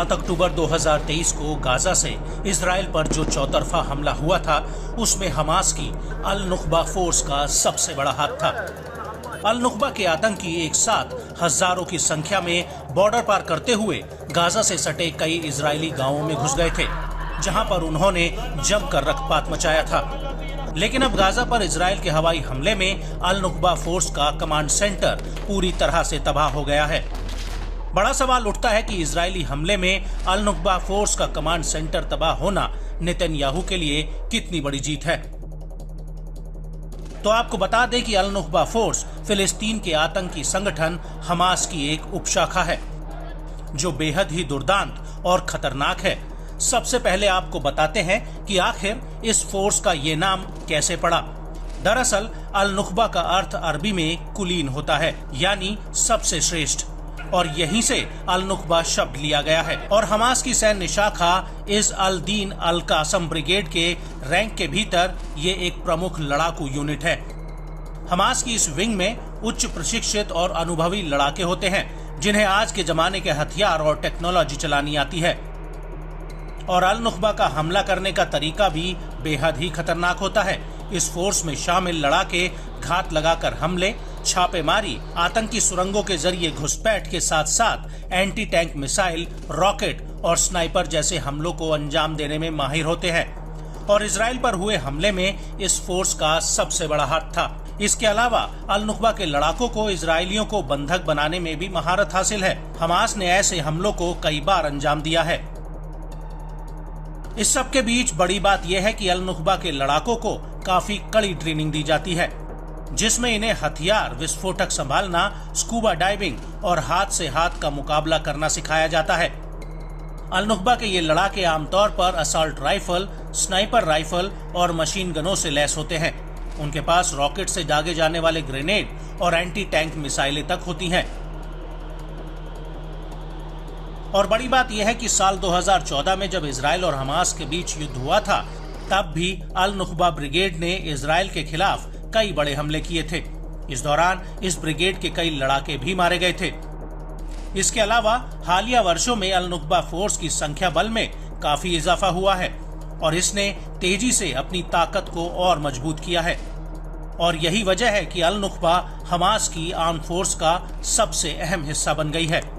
7 अक्टूबर 2023 को गाजा से इजराइल पर जो चौतरफा हमला हुआ था, उसमें हमास की अल नुख्बा फोर्स का सबसे बड़ा हाथ था। अल नुख्बा के आतंकी एक साथ हजारों की संख्या में बॉर्डर पार करते हुए गाजा से सटे कई इजरायली गांवों में घुस गए थे, जहां पर उन्होंने जमकर रक्तपात मचाया था। लेकिन अब गाजा पर इजराइल के हवाई हमले में अल नुख्बा फोर्स का कमांड सेंटर पूरी तरह से तबाह हो गया है। बड़ा सवाल उठता है कि इजरायली हमले में अल नुख्बा फोर्स का कमांड सेंटर तबाह होना नेतन्याहू के लिए कितनी बड़ी जीत है। तो आपको बता दें कि अल नुख्बा फोर्स फिलिस्तीन के आतंकी संगठन हमास की एक उपशाखा है, जो बेहद ही दुर्दांत और खतरनाक है। सबसे पहले आपको बताते हैं कि आखिर इस फोर्स का ये नाम कैसे पड़ा। दरअसल अल नुख्बा का अर्थ अरबी में कुलीन होता है, यानी सबसे श्रेष्ठ, और यहीं से अल नुख्बा शब्द लिया गया है। और हमास की सैन्य शाखा इस अल दीन अल कासम ब्रिगेड के रैंक के भीतर ये एक प्रमुख लड़ाकू यूनिट है। हमास की इस विंग में उच्च प्रशिक्षित और अनुभवी लड़ाके होते हैं, जिन्हें आज के जमाने के हथियार और टेक्नोलॉजी चलानी आती है। और अल नुख्बा का हमला करने का तरीका भी बेहद ही खतरनाक होता है। इस फोर्स में शामिल लड़ाके घात लगाकर हमले, छापेमारी, आतंकी सुरंगों के जरिए घुसपैठ के साथ साथ एंटी टैंक मिसाइल, रॉकेट और स्नाइपर जैसे हमलों को अंजाम देने में माहिर होते हैं। और इजराइल पर हुए हमले में इस फोर्स का सबसे बड़ा हाथ था। इसके अलावा अल नुख्बा के लड़ाकों को इजरायलियों को बंधक बनाने में भी महारत हासिल है। हमास ने ऐसे हमलों को कई बार अंजाम दिया है। इस सब के बीच बड़ी बात यह है कि अल नुख्बा के लड़ाकों को काफी कड़ी ट्रेनिंग दी जाती है, जिसमें इन्हें हथियार, विस्फोटक संभालना, स्कूबा डाइविंग और हाथ से हाथ का मुकाबला करना सिखाया जाता है। अल नुख्बा के ये लड़ाके आमतौर पर असॉल्ट राइफल, स्नाइपर राइफल और मशीन गनों से लैस होते हैं। उनके पास रॉकेट से दागे जाने वाले ग्रेनेड और एंटी टैंक मिसाइलें तक होती हैं। और बड़ी बात यह है कि साल 2014 में जब इजराइल और हमास के बीच युद्ध हुआ था, तब भी अल नुख्बा ब्रिगेड ने इजराइल के खिलाफ कई बड़े हमले किए थे। इस दौरान इस ब्रिगेड के कई लड़ाके भी मारे गए थे। इसके अलावा हालिया वर्षों में अल नुख्बा फोर्स की संख्या बल में काफी इजाफा हुआ है और इसने तेजी से अपनी ताकत को और मजबूत किया है। और यही वजह है कि अल नुख्बा हमास की आर्म फोर्स का सबसे अहम हिस्सा बन गई है।